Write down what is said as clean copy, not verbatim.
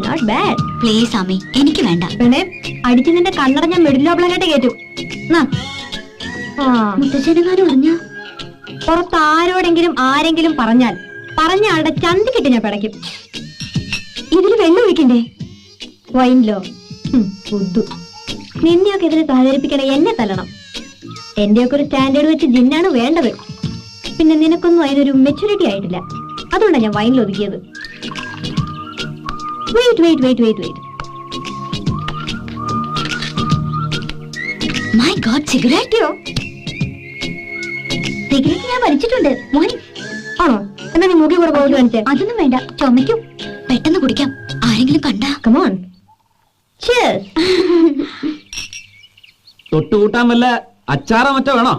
Not bad. Please Ami, എനിക്ക് വേണ്ട. പെണ്ണെ, അടിച്ച് നിന്റെ കണ്ണട ഞാൻ മെഡിലോബ്ലങ്ങായിട്ട് കേറ്റു. മുത്തച്ഛനെങ്ങാനും അറിഞ്ഞ പുറത്ത് ആരോടെങ്കിലും ആരെങ്കിലും പറഞ്ഞ ആളുടെ ചന്തിക്കിട്ട് ഞാൻ പിടയ്ക്കും. ഇതില് വെള്ളം ഒഴിക്കണ്ടേ? വൈൻലോ ബുദ്ധു. നിന്നെയൊക്കെ ഇതിന് സഹകരിപ്പിക്കണ എന്നെ തല്ലണം. എന്റെയൊക്കെ ഒരു സ്റ്റാൻഡേർഡ് വെച്ച് ജിന്നാണ് വേണ്ടത്. പിന്നെ നിനക്കൊന്നും അതിനൊരു മെച്യൂരിറ്റി ആയിട്ടില്ല. അതുകൊണ്ടാണ് ഞാൻ വൈനിൽ ഒതുക്കിയത്. Wait wait wait wait wait. My god, സിഗരറ്റോ? സിഗരറ്റ് ഞാൻ വലിച്ചിട്ടുണ്ട്. ആണോ? എന്നാ നീ മൂക്കി കൂടെ പോയിട്ട് കാണിച്ചേ. അതൊന്നും വേണ്ട, ചുമയ്ക്കും. പെട്ടെന്ന് കുടിക്കാം, ആരെങ്കിലും കണ്ടാ. കമോൺ. Cheers. തൊട്ടുകൂട്ടാൻ വല്ല അച്ചാറോ മറ്റോ വേണോ?